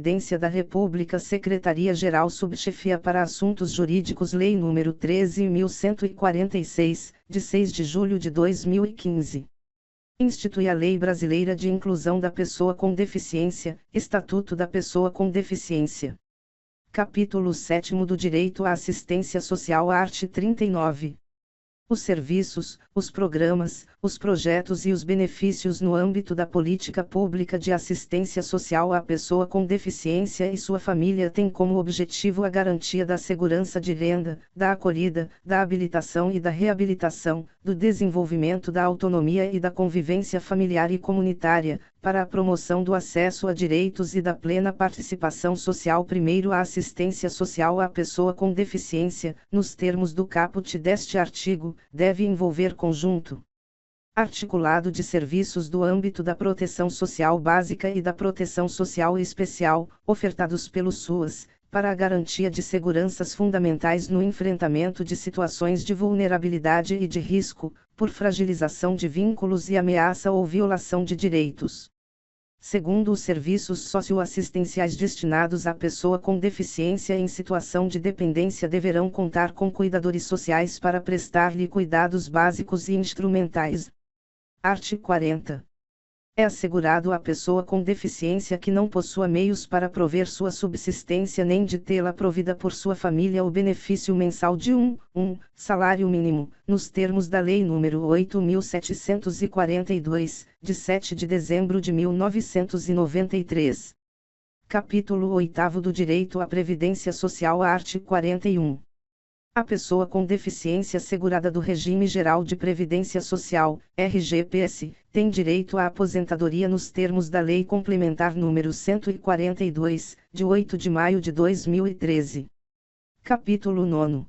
Presidência da República, Secretaria-Geral Subchefia para Assuntos Jurídicos, Lei nº 13.146, de 6 de julho de 2015. Institui a Lei Brasileira de Inclusão da Pessoa com Deficiência, Estatuto da Pessoa com Deficiência. Capítulo 7º do Direito à Assistência Social, art. 39. Os serviços, os programas, os projetos e os benefícios no âmbito da política pública de assistência social à pessoa com deficiência e sua família têm como objetivo a garantia da segurança de renda, da acolhida, da habilitação e da reabilitação, do desenvolvimento da autonomia e da convivência familiar e comunitária, para a promoção do acesso a direitos e da plena participação social. Primeiro, a assistência social à pessoa com deficiência, nos termos do caput deste artigo, deve envolver conjunto articulado de serviços do âmbito da proteção social básica e da proteção social especial, ofertados pelo SUAS, para a garantia de seguranças fundamentais no enfrentamento de situações de vulnerabilidade e de risco, por fragilização de vínculos e ameaça ou violação de direitos. Segundo, os serviços socioassistenciais destinados à pessoa com deficiência em situação de dependência deverão contar com cuidadores sociais para prestar-lhe cuidados básicos e instrumentais. Art. 40. É assegurado à pessoa com deficiência que não possua meios para prover sua subsistência nem de tê-la provida por sua família o benefício mensal de um salário mínimo, nos termos da Lei nº 8.742, de 7 de dezembro de 1993. Capítulo 8º do Direito à Previdência Social, art. 41. A pessoa com deficiência segurada do Regime Geral de Previdência Social, RGPS, tem direito à aposentadoria nos termos da Lei Complementar nº 142, de 8 de maio de 2013. Capítulo 9.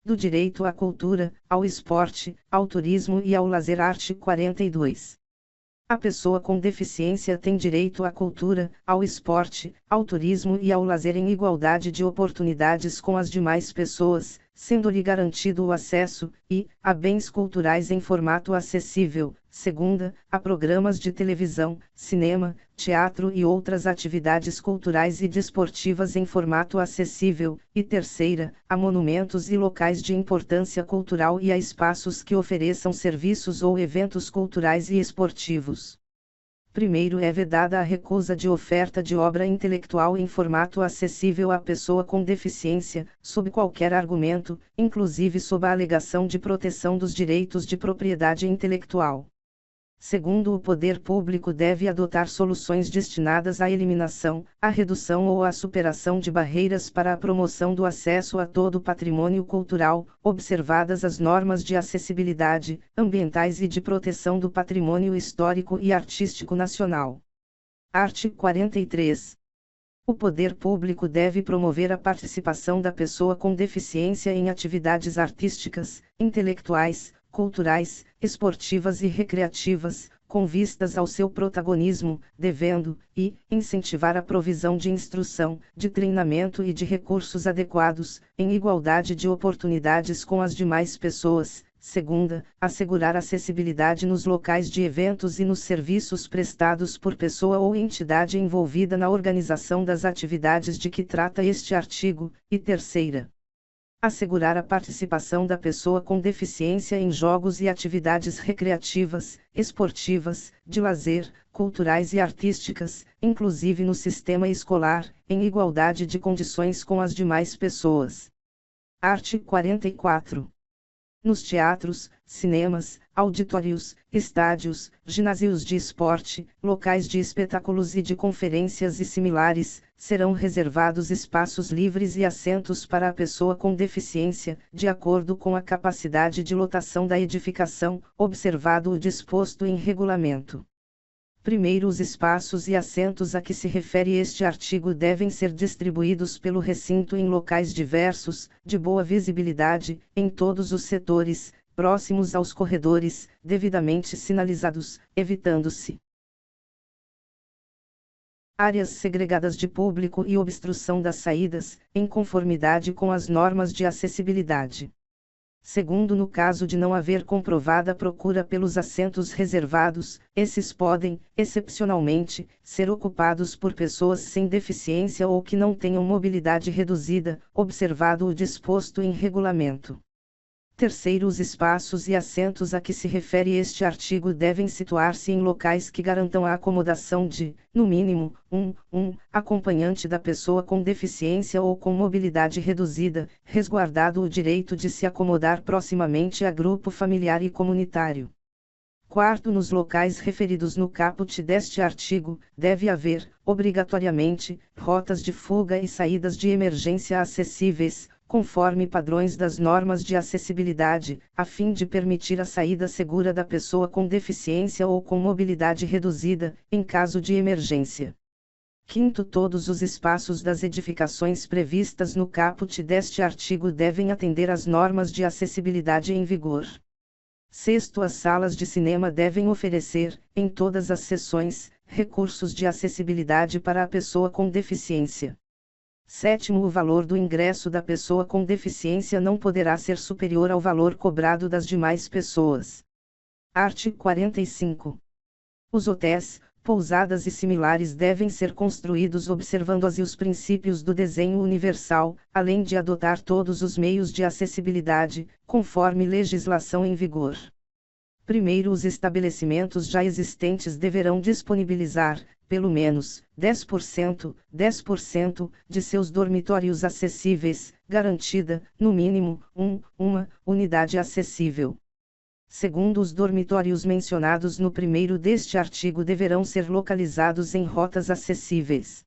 Do Direito à Cultura, ao Esporte, ao Turismo e ao Lazer, art. 42. A pessoa com deficiência tem direito à cultura, ao esporte, ao turismo e ao lazer em igualdade de oportunidades com as demais pessoas, sendo-lhe garantido o acesso, a bens culturais em formato acessível, segunda, a programas de televisão, cinema, teatro e outras atividades culturais e desportivas em formato acessível, e terceira, a monumentos e locais de importância cultural e a espaços que ofereçam serviços ou eventos culturais e esportivos. Primeiro, é vedada a recusa de oferta de obra intelectual em formato acessível à pessoa com deficiência, sob qualquer argumento, inclusive sob a alegação de proteção dos direitos de propriedade intelectual. Segundo, o poder público deve adotar soluções destinadas à eliminação, à redução ou à superação de barreiras para a promoção do acesso a todo o patrimônio cultural, observadas as normas de acessibilidade, ambientais e de proteção do patrimônio histórico e artístico nacional. Art. 43. O poder público deve promover a participação da pessoa com deficiência em atividades artísticas, intelectuais, culturais, esportivas e recreativas, com vistas ao seu protagonismo, devendo, incentivar a provisão de instrução, de treinamento e de recursos adequados, em igualdade de oportunidades com as demais pessoas. Segunda, assegurar acessibilidade nos locais de eventos e nos serviços prestados por pessoa ou entidade envolvida na organização das atividades de que trata este artigo, e terceira, assegurar a participação da pessoa com deficiência em jogos e atividades recreativas, esportivas, de lazer, culturais e artísticas, inclusive no sistema escolar, em igualdade de condições com as demais pessoas. Art. 44. Nos teatros, cinemas, auditórios, estádios, ginásios de esporte, locais de espetáculos e de conferências e similares, serão reservados espaços livres e assentos para a pessoa com deficiência, de acordo com a capacidade de lotação da edificação, observado o disposto em regulamento. Primeiro, os espaços e assentos a que se refere este artigo devem ser distribuídos pelo recinto em locais diversos, de boa visibilidade, em todos os setores, próximos aos corredores, devidamente sinalizados, evitando-se áreas segregadas de público e obstrução das saídas, em conformidade com as normas de acessibilidade. Segundo, no caso de não haver comprovada procura pelos assentos reservados, esses podem, excepcionalmente, ser ocupados por pessoas sem deficiência ou que não tenham mobilidade reduzida, observado o disposto em regulamento. Terceiro, os espaços e assentos a que se refere este artigo devem situar-se em locais que garantam a acomodação de, no mínimo, um acompanhante da pessoa com deficiência ou com mobilidade reduzida, resguardado o direito de se acomodar proximamente a grupo familiar e comunitário. Quarto, nos locais referidos no caput deste artigo, deve haver, obrigatoriamente, rotas de fuga e saídas de emergência acessíveis, conforme padrões das normas de acessibilidade, a fim de permitir a saída segura da pessoa com deficiência ou com mobilidade reduzida, em caso de emergência. Quinto, todos os espaços das edificações previstas no caput deste artigo devem atender às normas de acessibilidade em vigor. Sexto, as salas de cinema devem oferecer, em todas as sessões, recursos de acessibilidade para a pessoa com deficiência. Sétimo, o valor do ingresso da pessoa com deficiência não poderá ser superior ao valor cobrado das demais pessoas. Art. 45. Os hotéis, pousadas e similares devem ser construídos observando-as e os princípios do desenho universal, além de adotar todos os meios de acessibilidade, conforme legislação em vigor. Primeiro, os estabelecimentos já existentes deverão disponibilizar, pelo menos, 10% de seus dormitórios acessíveis, garantida, no mínimo, uma unidade acessível. Segundo, os dormitórios mencionados no primeiro deste artigo deverão ser localizados em rotas acessíveis.